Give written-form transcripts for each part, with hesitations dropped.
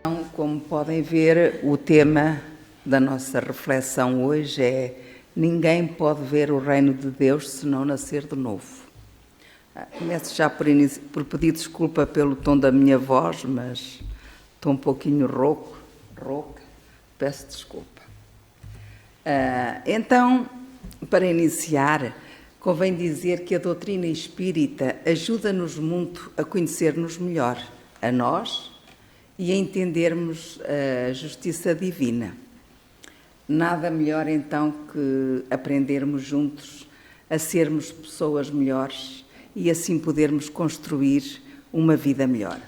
Então, como podem ver, o tema da nossa reflexão hoje é: ninguém pode ver o reino de Deus se não nascer de novo. Começo já por pedir desculpa pelo tom da minha voz, mas estou um pouquinho rouca, peço desculpa. Então, para iniciar, convém dizer que a doutrina espírita ajuda-nos muito a conhecer-nos melhor, a nós, e a entendermos a justiça divina. Nada melhor então que aprendermos juntos a sermos pessoas melhores e assim podermos construir uma vida melhor.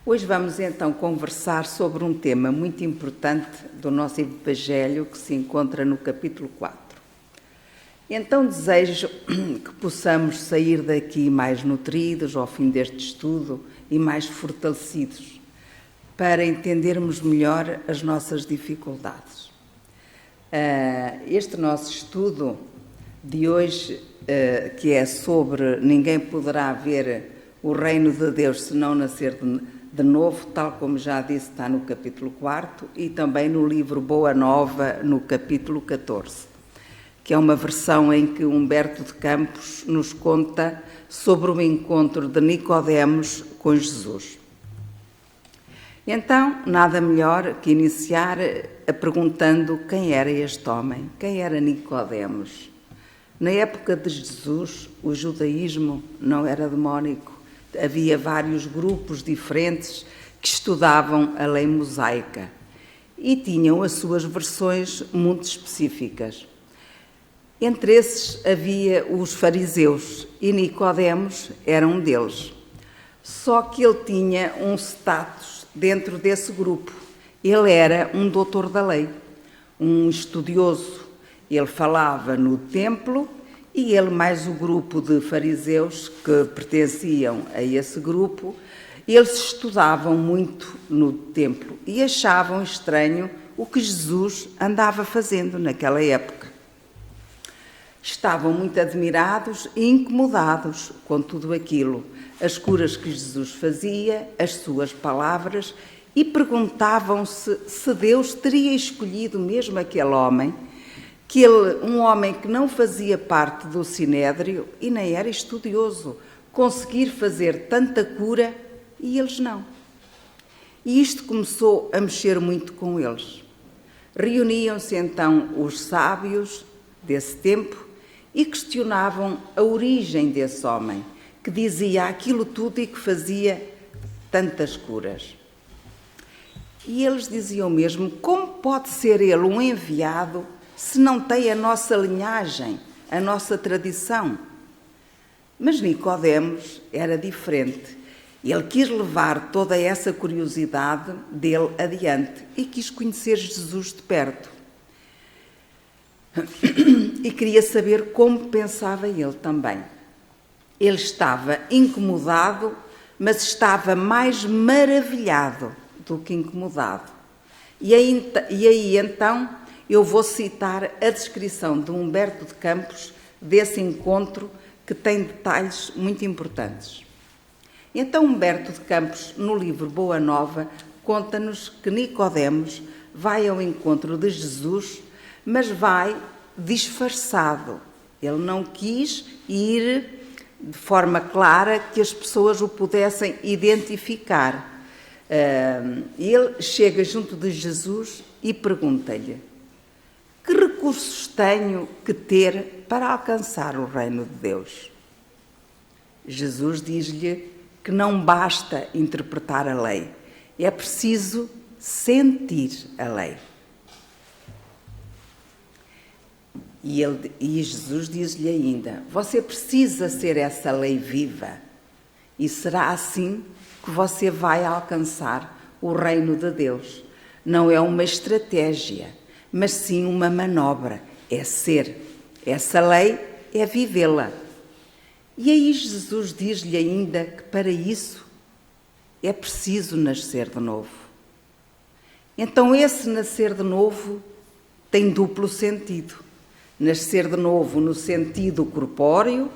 Hoje vamos então conversar sobre um tema muito importante do nosso Evangelho que se encontra no capítulo 4. Então desejo que possamos sair daqui mais nutridos ao fim deste estudo e mais fortalecidos para entendermos melhor as nossas dificuldades. Este nosso estudo de hoje, que é sobre ninguém poderá ver o reino de Deus se não nascer de novo, tal como já disse, está no capítulo 4 e também no livro Boa Nova, no capítulo 14, que é uma versão em que Humberto de Campos nos conta sobre o encontro de Nicodemos com Jesus. Então, nada melhor que iniciar perguntando quem era este homem, quem era Nicodemos. Na época de Jesus, o judaísmo não era demónico, havia vários grupos diferentes que estudavam a lei mosaica e tinham as suas versões muito específicas. Entre esses havia os fariseus e Nicodemos era um deles. Só que ele tinha um status dentro desse grupo. Ele era um doutor da lei, um estudioso. Ele falava no templo e ele mais o grupo de fariseus que pertenciam a esse grupo, eles estudavam muito no templo e achavam estranho o que Jesus andava fazendo naquela época. Estavam muito admirados e incomodados com tudo aquilo, as curas que Jesus fazia, as suas palavras, e perguntavam-se se Deus teria escolhido mesmo aquele homem, um homem que não fazia parte do sinédrio e nem era estudioso, conseguir fazer tanta cura e eles não. E isto começou a mexer muito com eles. Reuniam-se então os sábios desse tempo e questionavam a origem desse homem, que dizia aquilo tudo e que fazia tantas curas. E eles diziam mesmo: como pode ser ele um enviado se não tem a nossa linhagem, a nossa tradição? Mas Nicodemos era diferente. Ele quis levar toda essa curiosidade dele adiante e quis conhecer Jesus de perto. E queria saber como pensava ele também. Ele estava incomodado, mas estava mais maravilhado do que incomodado. E aí então eu vou citar a descrição de Humberto de Campos desse encontro, que tem detalhes muito importantes. Então Humberto de Campos, no livro Boa Nova, conta-nos que Nicodemos vai ao encontro de Jesus, mas vai disfarçado. Ele não quis ir de forma clara que as pessoas o pudessem identificar. Ele chega junto de Jesus e pergunta-lhe: que recursos tenho que ter para alcançar o reino de Deus? Jesus diz-lhe que não basta interpretar a lei, é preciso sentir a lei. E Jesus diz-lhe ainda: você precisa ser essa lei viva, e será assim que você vai alcançar o reino de Deus. Não é uma estratégia, mas sim uma manobra, é ser. Essa lei é vivê-la. E aí Jesus diz-lhe ainda que para isso é preciso nascer de novo. Então esse nascer de novo tem duplo sentido. Nascer de novo no sentido corpóreo,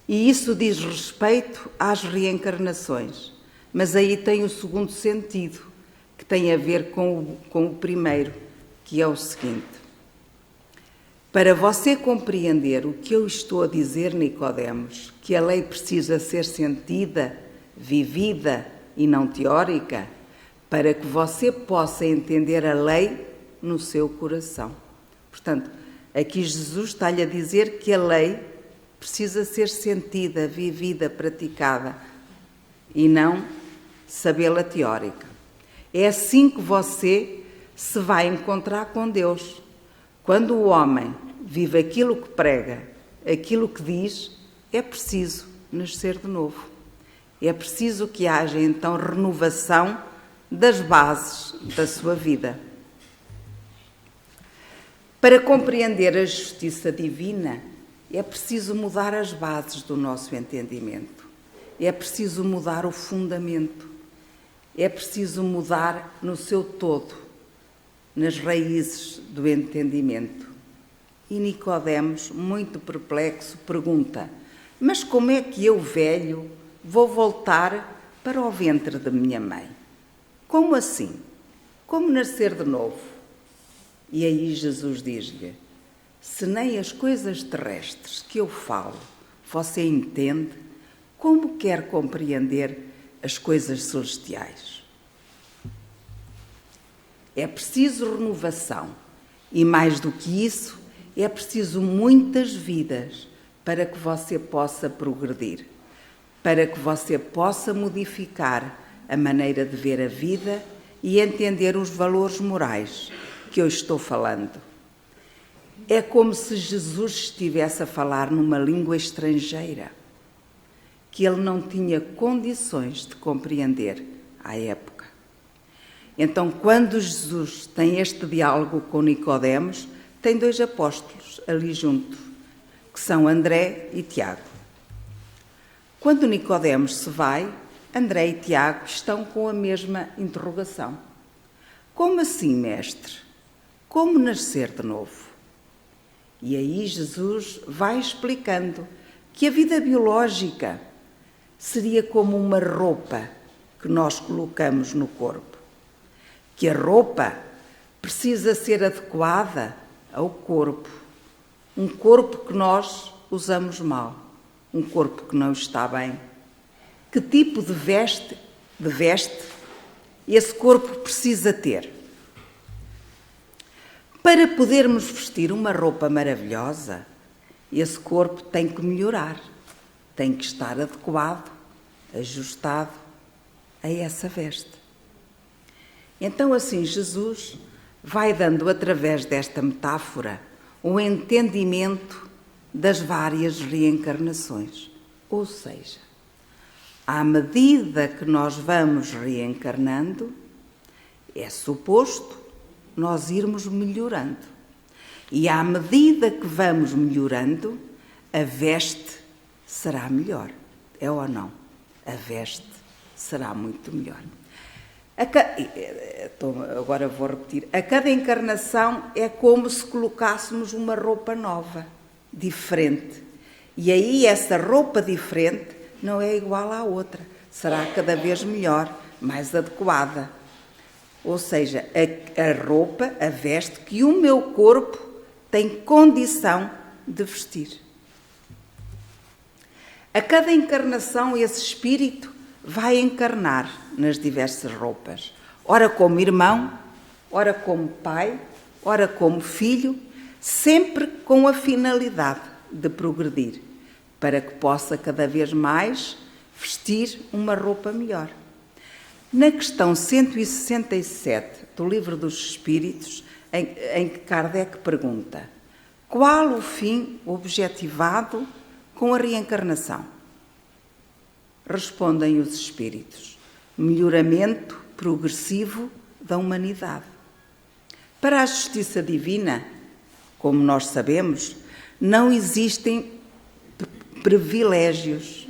e isso diz respeito às reencarnações. Mas aí tem o segundo sentido, que tem a ver com o primeiro, que é o seguinte: para você compreender o que eu estou a dizer, Nicodemos, que a lei precisa ser sentida, vivida e não teórica, para que você possa entender a lei no seu coração. Portanto, aqui Jesus está-lhe a dizer que a lei precisa ser sentida, vivida, praticada e não sabê-la teórica. É assim que você se vai encontrar com Deus. Quando o homem vive aquilo que prega, aquilo que diz, é preciso nascer de novo. É preciso que haja então renovação das bases da sua vida. Para compreender a justiça divina, é preciso mudar as bases do nosso entendimento. É preciso mudar o fundamento. É preciso mudar no seu todo, nas raízes do entendimento. E Nicodemos, muito perplexo, pergunta: mas como é que eu, velho, vou voltar para o ventre de minha mãe? Como assim? Como nascer de novo? E aí Jesus diz-lhe: se nem as coisas terrestres que eu falo você entende, como quer compreender as coisas celestiais? É preciso renovação e, mais do que isso, é preciso muitas vidas para que você possa progredir, para que você possa modificar a maneira de ver a vida e entender os valores morais que eu estou falando. É como se Jesus estivesse a falar numa língua estrangeira, que ele não tinha condições de compreender à época. Então, quando Jesus tem este diálogo com Nicodemos, tem dois apóstolos ali junto, que são André e Tiago. Quando Nicodemos se vai, André e Tiago estão com a mesma interrogação. Como assim, mestre? Como nascer de novo? E aí Jesus vai explicando que a vida biológica seria como uma roupa que nós colocamos no corpo. Que a roupa precisa ser adequada ao corpo. Um corpo que nós usamos mal. Um corpo que não está bem. Que tipo de veste esse corpo precisa ter? Para podermos vestir uma roupa maravilhosa, esse corpo tem que melhorar, tem que estar adequado, ajustado a essa veste. Então, assim, Jesus vai dando, através desta metáfora, um entendimento das várias reencarnações. Ou seja, à medida que nós vamos reencarnando, é suposto nós irmos melhorando. E à medida que vamos melhorando, a veste será melhor. É ou não? A veste será muito melhor. Agora vou repetir. A cada encarnação é como se colocássemos uma roupa nova, diferente. E aí essa roupa diferente não é igual à outra. Será cada vez melhor, mais adequada. Ou seja, a roupa, a veste que o meu corpo tem condição de vestir. A cada encarnação, esse espírito vai encarnar nas diversas roupas. Ora como irmão, ora como pai, ora como filho, sempre com a finalidade de progredir, para que possa cada vez mais vestir uma roupa melhor. Na questão 167 do Livro dos Espíritos, em que Kardec pergunta: qual o fim objetivado com a reencarnação? Respondem os espíritos: melhoramento progressivo da humanidade. Para a justiça divina, como nós sabemos, não existem privilégios,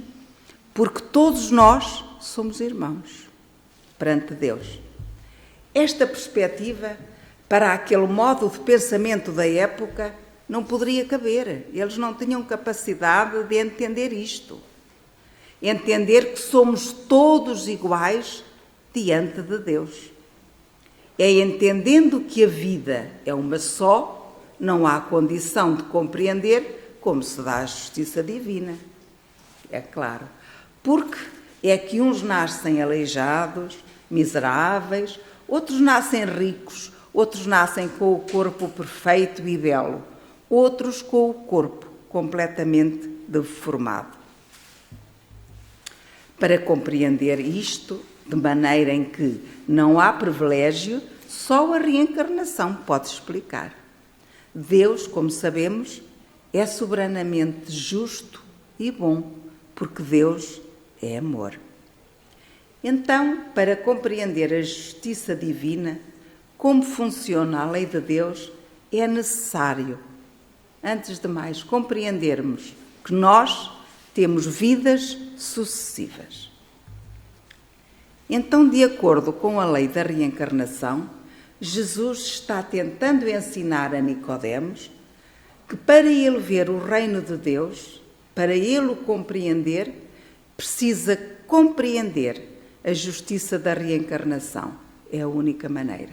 porque todos nós somos irmãos perante Deus. Esta perspectiva, para aquele modo de pensamento da época, não poderia caber. Eles não tinham capacidade de entender isto. entender que somos todos iguais diante de Deus. É entendendo que a vida é uma só, não há condição de compreender como se dá a justiça divina. É claro. Porque é que uns nascem aleijados, miseráveis, outros nascem ricos, outros nascem com o corpo perfeito e belo, outros com o corpo completamente deformado. Para compreender isto, de maneira em que não há privilégio, só a reencarnação pode explicar. Deus, como sabemos, é soberanamente justo e bom, porque Deus é amor. Então, para compreender a justiça divina, como funciona a lei de Deus, é necessário, antes de mais, compreendermos que nós temos vidas sucessivas. Então, de acordo com a lei da reencarnação, Jesus está tentando ensinar a Nicodemos que para ele ver o reino de Deus, para ele o compreender, precisa compreender a justiça da reencarnação. É a única maneira.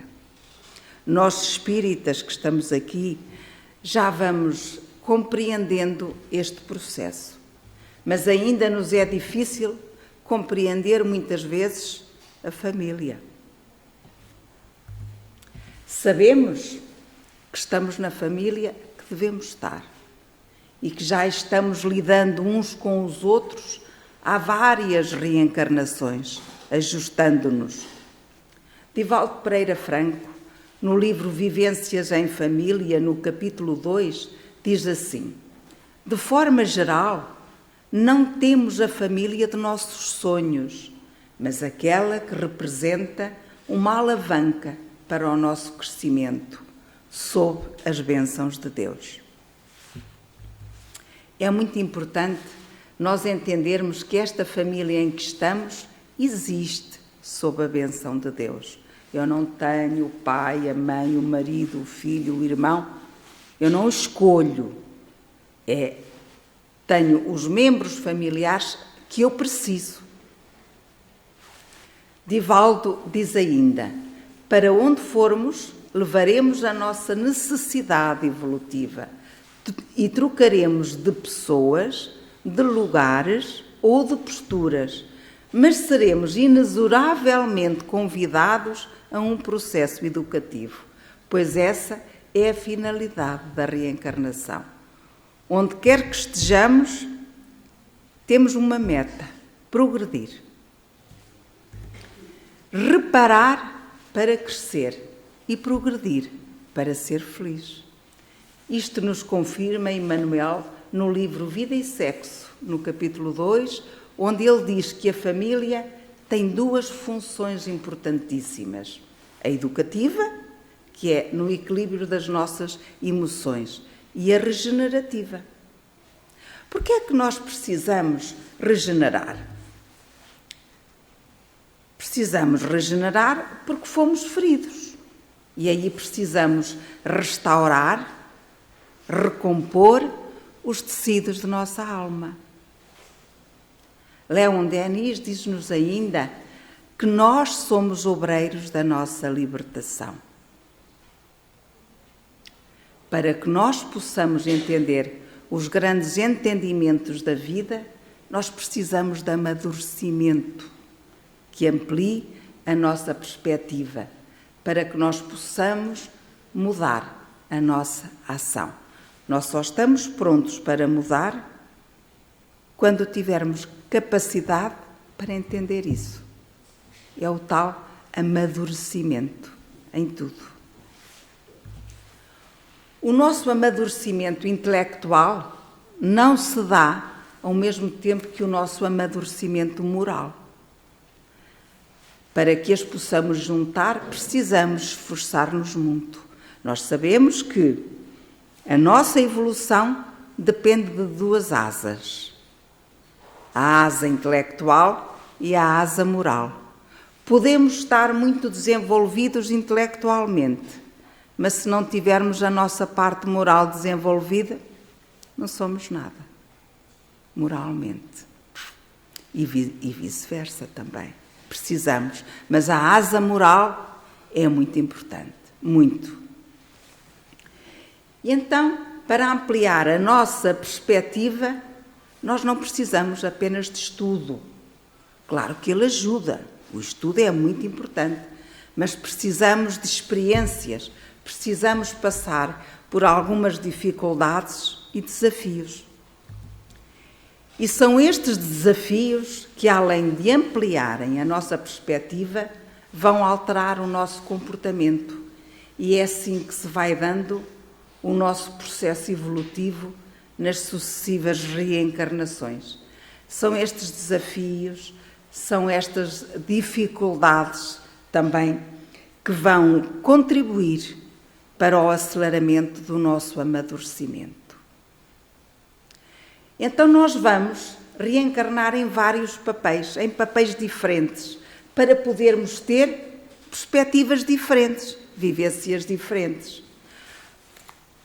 Nós espíritas que estamos aqui já vamos compreendendo este processo, mas ainda nos é difícil compreender muitas vezes a família. Sabemos que estamos na família que devemos estar e que já estamos lidando uns com os outros há várias reencarnações, ajustando-nos. Divaldo Pereira Franco, no livro Vivências em Família, no capítulo 2, diz assim: de forma geral, não temos a família de nossos sonhos, mas aquela que representa uma alavanca para o nosso crescimento, sob as bênçãos de Deus. É muito importante nós entendermos que esta família em que estamos existe sob a bênção de Deus. Eu não tenho o pai, a mãe, o marido, o filho, o irmão. Eu não escolho. Tenho os membros familiares que eu preciso. Divaldo diz ainda: para onde formos, levaremos a nossa necessidade evolutiva e trocaremos de pessoas, de lugares ou de posturas, mas seremos inexoravelmente convidados a um processo educativo, pois essa é a finalidade da reencarnação. Onde quer que estejamos, temos uma meta: progredir. Reparar para crescer e progredir para ser feliz. Isto nos confirma Emmanuel no livro Vida e Sexo, no capítulo 2, onde ele diz que a família tem duas funções importantíssimas: a educativa, que é no equilíbrio das nossas emoções, e a regenerativa. Por que é que nós precisamos regenerar? Precisamos regenerar porque fomos feridos. E aí precisamos restaurar, recompor os tecidos de nossa alma. Leon Denis diz-nos ainda que nós somos obreiros da nossa libertação. Para que nós possamos entender os grandes entendimentos da vida, nós precisamos de amadurecimento que amplie a nossa perspectiva, para que nós possamos mudar a nossa ação. Nós só estamos prontos para mudar quando tivermos capacidade para entender isso. É o tal amadurecimento em tudo. O nosso amadurecimento intelectual não se dá ao mesmo tempo que o nosso amadurecimento moral. Para que as possamos juntar, precisamos esforçar-nos muito. Nós sabemos que a nossa evolução depende de duas asas: a asa intelectual e a asa moral. Podemos estar muito desenvolvidos intelectualmente, mas se não tivermos a nossa parte moral desenvolvida, não somos nada, moralmente. e vice-versa também. Precisamos. Mas a asa moral é muito importante, muito. E então, para ampliar a nossa perspectiva, nós não precisamos apenas de estudo. Claro que ele ajuda, o estudo é muito importante, mas precisamos de experiências, precisamos passar por algumas dificuldades e desafios. E são estes desafios que, além de ampliarem a nossa perspectiva, vão alterar o nosso comportamento. E é assim que se vai dando o nosso processo evolutivo nas sucessivas reencarnações. São estes desafios, são estas dificuldades também que vão contribuir para o aceleramento do nosso amadurecimento. Então nós vamos reencarnar em vários papéis, em papéis diferentes, para podermos ter perspectivas diferentes, vivências diferentes.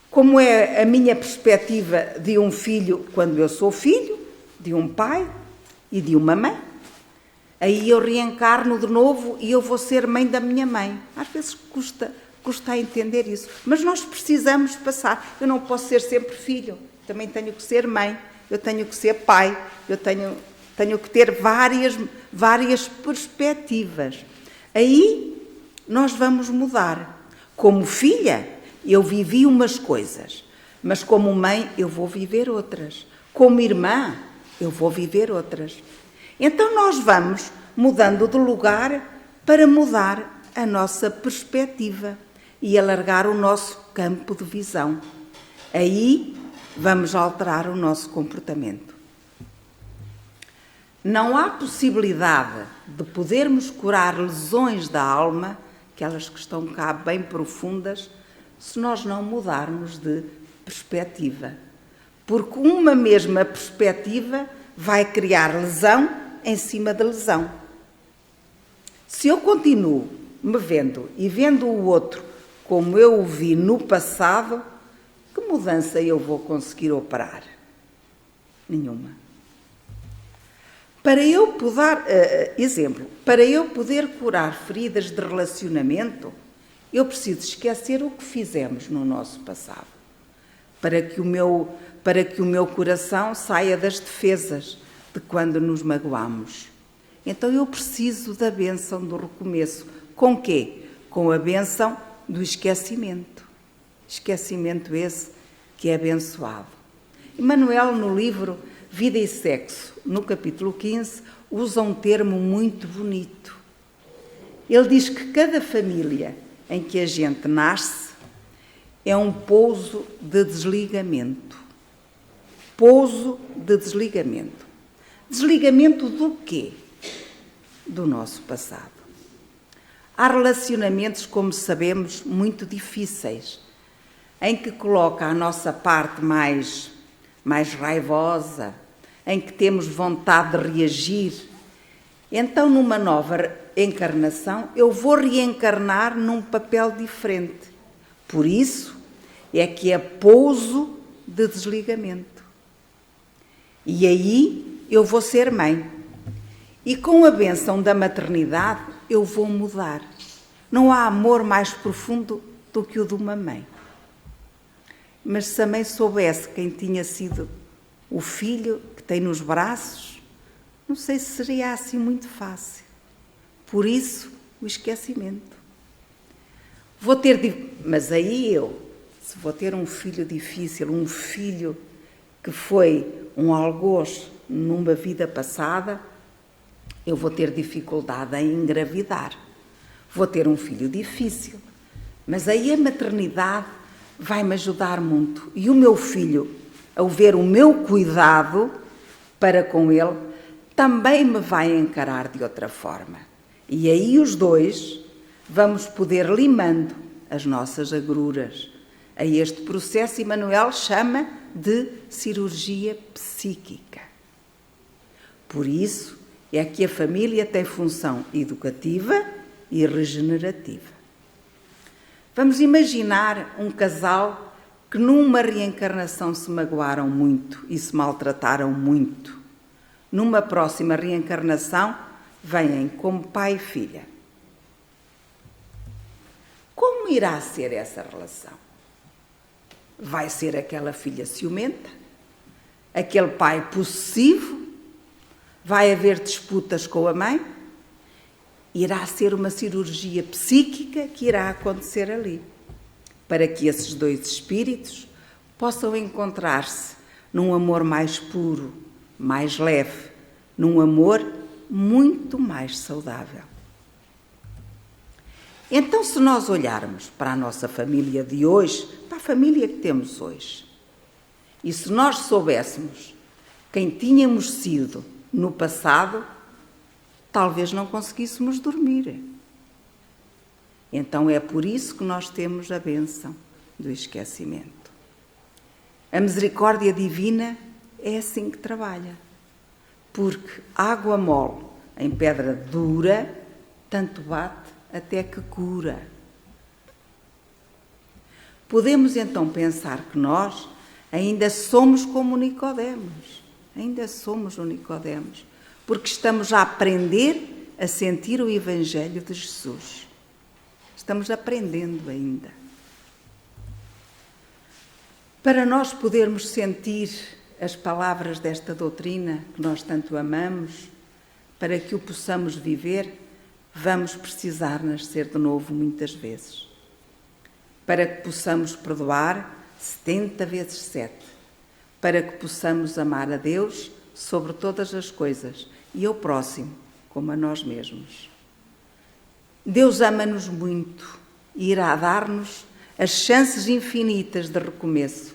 Como é a minha perspectiva de um filho quando eu sou filho, de um pai e de uma mãe, aí eu reencarno de novo e eu vou ser mãe da minha mãe. Às vezes custa a entender isso, mas nós precisamos passar. Eu não posso ser sempre filho, também tenho que ser mãe, eu tenho que ser pai, eu tenho que ter várias perspectivas. Aí nós vamos mudar. Como filha, eu vivi umas coisas, mas como mãe eu vou viver outras. Como irmã, eu vou viver outras. Então nós vamos mudando de lugar para mudar a nossa perspectiva e alargar o nosso campo de visão. Aí vamos alterar o nosso comportamento. Não há possibilidade de podermos curar lesões da alma, aquelas que estão cá bem profundas, se nós não mudarmos de perspectiva. Porque uma mesma perspectiva vai criar lesão em cima de lesão. Se eu continuo me vendo e vendo o outro como eu o vi no passado, que mudança eu vou conseguir operar? Nenhuma. Para eu poder curar feridas de relacionamento, eu preciso esquecer o que fizemos no nosso passado, para que o meu coração saia das defesas de quando nos magoamos. Então eu preciso da bênção do recomeço. Com quê? Com a bênção do esquecimento. Esquecimento esse que é abençoado. Emmanuel, no livro Vida e Sexo, no capítulo 15, usa um termo muito bonito. Ele diz que cada família em que a gente nasce é um pouso de desligamento. Pouso de desligamento. Desligamento do quê? Do nosso passado. Há relacionamentos, como sabemos, muito difíceis, em que coloca a nossa parte mais raivosa, em que temos vontade de reagir. Então, numa nova encarnação, eu vou reencarnar num papel diferente. Por isso é que é pouso de desligamento. E aí eu vou ser mãe. E com a bênção da maternidade eu vou mudar. Não há amor mais profundo do que o de uma mãe. Mas se a mãe soubesse quem tinha sido o filho que tem nos braços, não sei se seria assim muito fácil. Por isso, o esquecimento. Mas aí se vou ter um filho difícil, um filho que foi um algoz numa vida passada, eu vou ter dificuldade em engravidar. Vou ter um filho difícil. Mas aí a maternidade vai-me ajudar muito. E o meu filho, ao ver o meu cuidado para com ele, também me vai encarar de outra forma. E aí os dois vamos poder limando as nossas agruras. A este processo Emmanuel chama de cirurgia psíquica. Por isso é que a família tem função educativa e regenerativa. Vamos imaginar um casal que numa reencarnação se magoaram muito e se maltrataram muito. numa próxima reencarnação, venham como pai e filha. Como irá ser essa relação? Vai ser aquela filha ciumenta? Aquele pai possessivo? Vai haver disputas com a mãe? Irá ser uma cirurgia psíquica que irá acontecer ali, para que esses dois espíritos possam encontrar-se num amor mais puro, mais leve, num amor muito mais saudável. Então, se nós olharmos para a nossa família de hoje, para a família que temos hoje, e se nós soubéssemos quem tínhamos sido no passado, talvez não conseguíssemos dormir. Então é por isso que nós temos a bênção do esquecimento. A misericórdia divina é assim que trabalha, porque água mole em pedra dura, tanto bate até que cura. Podemos então pensar que nós ainda somos como Nicodemos, ainda somos o Nicodemos, porque estamos a aprender a sentir o Evangelho de Jesus. Estamos aprendendo ainda. Para nós podermos sentir as palavras desta doutrina que nós tanto amamos, para que o possamos viver, vamos precisar nascer de novo muitas vezes. Para que possamos perdoar 70 vezes 7. Para que possamos amar a Deus sobre todas as coisas e ao próximo como a nós mesmos. Deus ama-nos muito e irá dar-nos as chances infinitas de recomeço,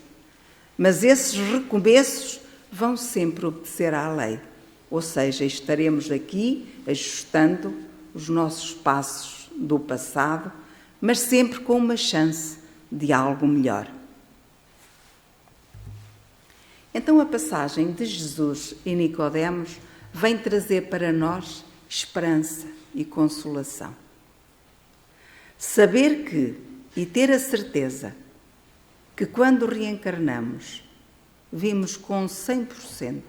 mas esses recomeços vão sempre obedecer à lei, ou seja, estaremos aqui ajustando os nossos passos do passado, mas sempre com uma chance de algo melhor. Então a passagem de Jesus e Nicodemos vem trazer para nós esperança e consolação. Saber que, e ter a certeza, que quando reencarnamos, vimos com 100%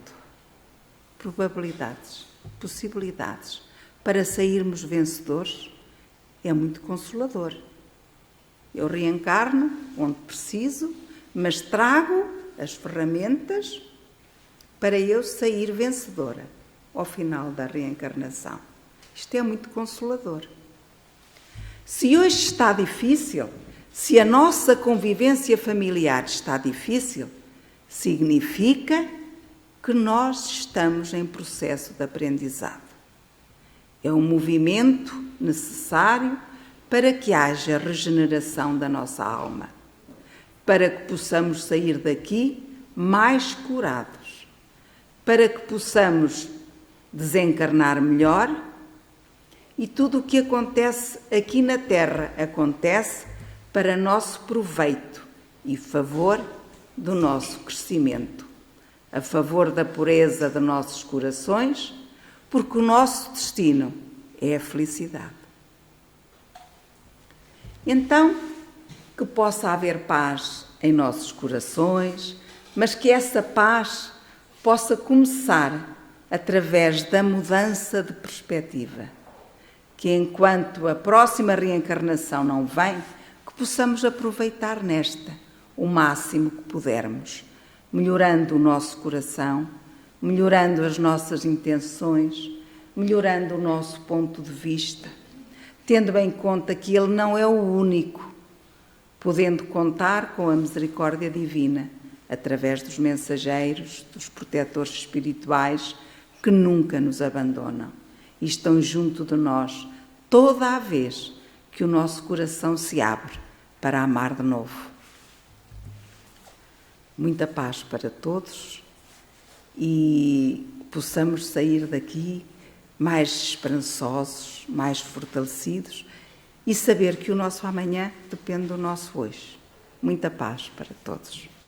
probabilidades, possibilidades, para sairmos vencedores, é muito consolador. Eu reencarno onde preciso, mas trago as ferramentas para eu sair vencedora ao final da reencarnação. Isto é muito consolador. Se hoje está difícil, se a nossa convivência familiar está difícil, significa que nós estamos em processo de aprendizado. É um movimento necessário para que haja regeneração da nossa alma, para que possamos sair daqui mais curados, para que possamos desencarnar melhor e tudo o que acontece aqui na Terra acontece para nosso proveito e favor do nosso crescimento, a favor da pureza de nossos corações, porque o nosso destino é a felicidade. Então, que possa haver paz em nossos corações, mas que essa paz possa começar através da mudança de perspectiva. Que enquanto a próxima reencarnação não vem, que possamos aproveitar nesta o máximo que pudermos, melhorando o nosso coração, melhorando as nossas intenções, melhorando o nosso ponto de vista, tendo em conta que Ele não é o único, podendo contar com a misericórdia divina, através dos mensageiros, dos protetores espirituais, que nunca nos abandonam e estão junto de nós toda a vez que o nosso coração se abre para amar de novo. Muita paz para todos e possamos sair daqui mais esperançosos, mais fortalecidos e saber que o nosso amanhã depende do nosso hoje. Muita paz para todos.